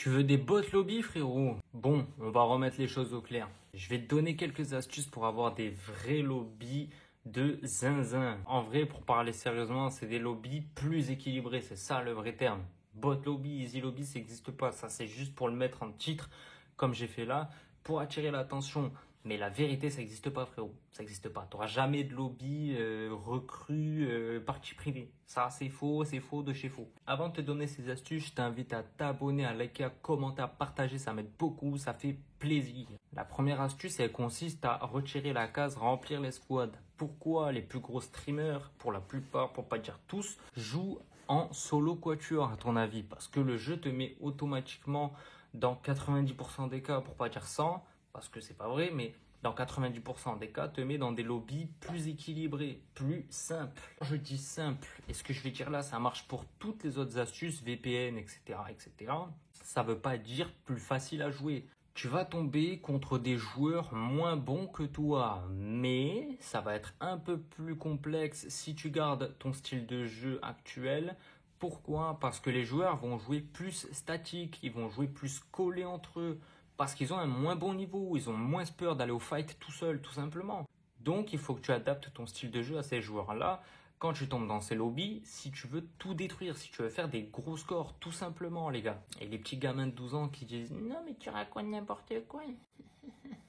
Tu veux des bots lobby, frérot? Bon, on va remettre les choses au clair. Je vais te donner quelques astuces pour avoir des vrais lobbies de zinzin. En vrai, pour parler sérieusement, c'est des lobbies plus équilibrés. C'est ça le vrai terme. Bot lobby, easy lobby, ça n'existe pas. Ça, c'est juste pour le mettre en titre, comme j'ai fait là, pour attirer l'attention. Mais la vérité, ça n'existe pas, frérot. Ça n'existe pas. Tu n'auras jamais de lobby recrue, partie privée. Ça, c'est faux de chez faux. Avant de te donner ces astuces, je t'invite à t'abonner, à liker, à commenter, à partager. Ça m'aide beaucoup, ça fait plaisir. La première astuce, elle consiste à retirer la case remplir les squads. Pourquoi les plus gros streamers, pour la plupart, pour pas dire tous, jouent en solo quatuor, à ton avis? Parce que le jeu te met automatiquement dans 90% des cas, pour pas dire 100, parce que c'est pas vrai, mais dans 90% des cas, te met dans des lobbies plus équilibrés, plus simples. Je dis simple, et ce que je vais dire là, ça marche pour toutes les autres astuces, VPN, etc., etc. Ça veut pas dire plus facile à jouer. Tu vas tomber contre des joueurs moins bons que toi, mais ça va être un peu plus complexe si tu gardes ton style de jeu actuel. Pourquoi? Parce que les joueurs vont jouer plus statique, ils vont jouer plus collés entre eux. Parce qu'ils ont un moins bon niveau, ils ont moins peur d'aller au fight tout seul, tout simplement. Donc il faut que tu adaptes ton style de jeu à ces joueurs-là. Quand tu tombes dans ces lobbies, si tu veux tout détruire, si tu veux faire des gros scores, tout simplement, les gars. Et les petits gamins de 12 ans qui disent « Non, mais tu racontes n'importe quoi !»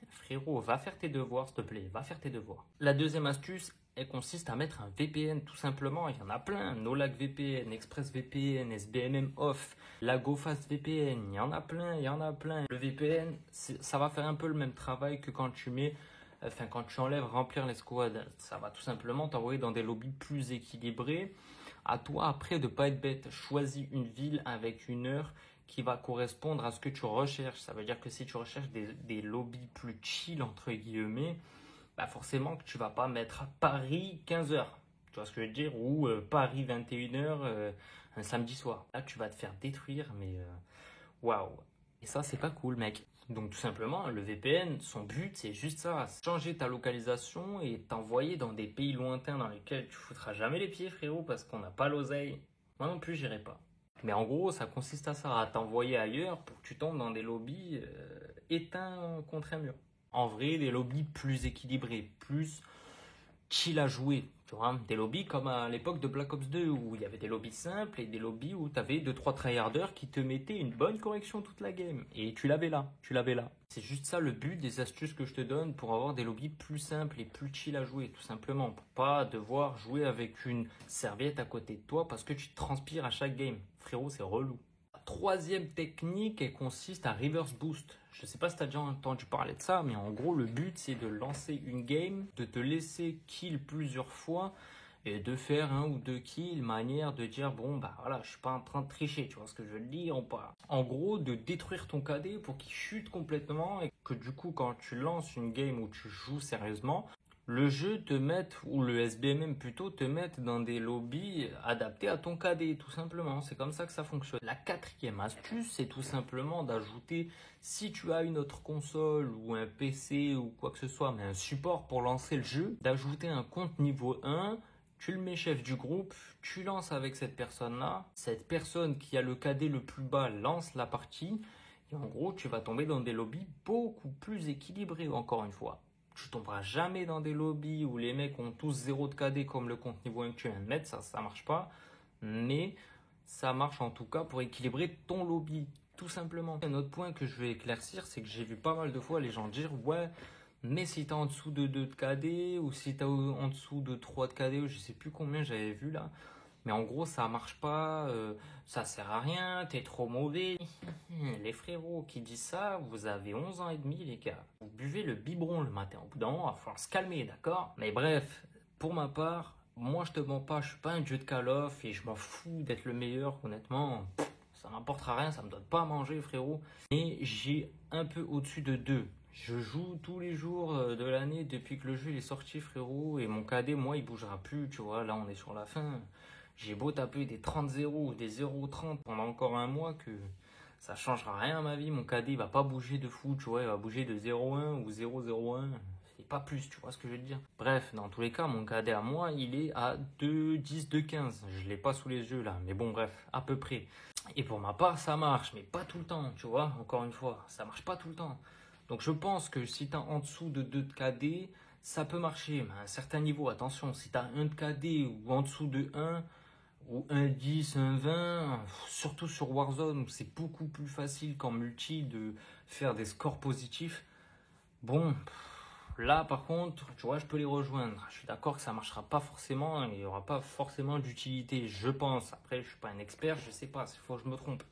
Frérot, va faire tes devoirs, s'il te plaît, va faire tes devoirs. La deuxième astuce, elle consiste à mettre un VPN, tout simplement. Il y en a plein. Nolag VPN, ExpressVPN, SBMM Off, LagoFast VPN. Il y en a plein, il y en a plein. Le VPN, ça va faire un peu le même travail que quand tu mets, quand tu enlèves remplir les squads. Ça va tout simplement t'envoyer dans des lobbies plus équilibrés. À toi, après, de pas être bête. Choisis une ville avec une heure qui va correspondre à ce que tu recherches. Ça veut dire que si tu recherches des lobbies plus chill, entre guillemets, bah forcément que tu vas pas mettre Paris 15 heures. Tu vois ce que je veux dire? Ou Paris 21 heures un samedi soir. Là, tu vas te faire détruire, mais waouh. Et ça, c'est pas cool, mec. Donc, tout simplement, le VPN, son but, c'est juste ça. Changer ta localisation et t'envoyer dans des pays lointains dans lesquels tu foutras jamais les pieds, frérot, parce qu'on n'a pas l'oseille. Moi non plus, j'irai pas. Mais en gros, ça consiste à ça, à t'envoyer ailleurs pour que tu tombes dans des lobbies éteints contre un mur. En vrai, des lobbies plus équilibrés, plus chill à jouer. Tu vois, des lobbies comme à l'époque de Black Ops 2 où il y avait des lobbies simples et des lobbies où tu avais 2-3 tryharders qui te mettaient une bonne correction toute la game. Et tu l'avais là, tu l'avais là. C'est juste ça le but des astuces que je te donne pour avoir des lobbies plus simples et plus chill à jouer, tout simplement. Pour pas devoir jouer avec une serviette à côté de toi parce que tu transpires à chaque game. Frérot, c'est relou. Troisième technique, elle consiste à reverse boost. Je sais pas si tu as déjà entendu parler de ça, mais en gros, le but, c'est de lancer une game, de te laisser kill plusieurs fois et de faire un ou deux kills, manière de dire, bon, bah voilà, je suis pas en train de tricher, tu vois ce que je veux dire ou pas. En gros, de détruire ton KD pour qu'il chute complètement et que du coup, quand tu lances une game où tu joues sérieusement, le jeu te met, ou le SBMM plutôt, te met dans des lobbies adaptés à ton KD, tout simplement. C'est comme ça que ça fonctionne. La quatrième astuce, c'est tout simplement d'ajouter, si tu as une autre console ou un PC ou quoi que ce soit, mais un support pour lancer le jeu, d'ajouter un compte niveau 1, tu le mets chef du groupe, tu lances avec cette personne-là. Cette personne qui a le KD le plus bas lance la partie. Et en gros, tu vas tomber dans des lobbies beaucoup plus équilibrés, encore une fois. Tu tomberas jamais dans des lobbies où les mecs ont tous 0 de KD comme le compte niveau 1 que tu viens de mettre, ça marche pas. Mais ça marche en tout cas pour équilibrer ton lobby, tout simplement. Un autre point que je vais éclaircir, c'est que j'ai vu pas mal de fois les gens dire « Ouais, mais si t'es en dessous de 2 de KD ou si t'es en dessous de 3 de KD, ou je sais plus combien j'avais vu là. » Mais en gros, ça marche pas, ça sert à rien, t'es trop mauvais. Les frérots qui disent ça, vous avez 11 ans et demi, les gars. Vous buvez le biberon le matin. Au bout d'un moment, il va falloir se calmer, d'accord? Mais bref, pour ma part, moi je te mens pas, je suis pas un dieu de Call of et je m'en fous d'être le meilleur, honnêtement. Ça m'apportera rien, ça me donne pas à manger, frérot. Mais j'ai un peu au-dessus de 2. Je joue tous les jours de l'année depuis que le jeu est sorti, frérot. Et mon KD, moi, il bougera plus, tu vois. Là, on est sur la fin. J'ai beau taper des 30-0 ou des 0-30 pendant encore un mois que ça changera rien à ma vie. Mon KD, il va pas bouger de fou, tu vois. Il va bouger de 0-1 ou 0-0-1. Et pas plus, tu vois ce que je veux dire. Bref, dans tous les cas, mon KD à moi, il est à 2-10, 2-15. Je l'ai pas sous les yeux là. Mais bon, bref, à peu près. Et pour ma part, ça marche, mais pas tout le temps, tu vois, encore une fois, ça marche pas tout le temps. Donc je pense que si tu as en dessous de 2 de KD, ça peut marcher, mais à un certain niveau, attention, si tu as 1 de KD ou en dessous de 1, ou 1,10, 1,20, surtout sur Warzone, où c'est beaucoup plus facile qu'en multi de faire des scores positifs. Bon, là par contre, tu vois, je peux les rejoindre. Je suis d'accord que ça marchera pas forcément, il y aura pas forcément d'utilité, je pense. Après, je suis pas un expert, je sais pas, il faut que je me trompe.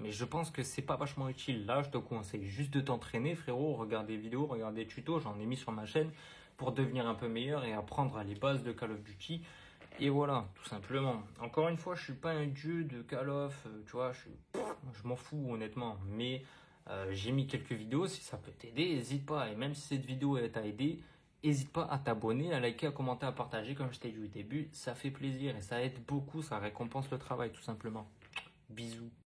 Mais je pense que c'est pas vachement utile. Là, je te conseille juste de t'entraîner, frérot. Regarde des vidéos, regarde des tutos, j'en ai mis sur ma chaîne pour devenir un peu meilleur et apprendre les bases de Call of Duty. Et voilà, tout simplement. Encore une fois, je suis pas un dieu de Call of, tu vois, je m'en fous honnêtement. Mais j'ai mis quelques vidéos, si ça peut t'aider, n'hésite pas. Et même si cette vidéo t'a aidé, n'hésite pas à t'abonner, à liker, à commenter, à partager, comme je t'ai dit au début. Ça fait plaisir et ça aide beaucoup, ça récompense le travail tout simplement. Bisous.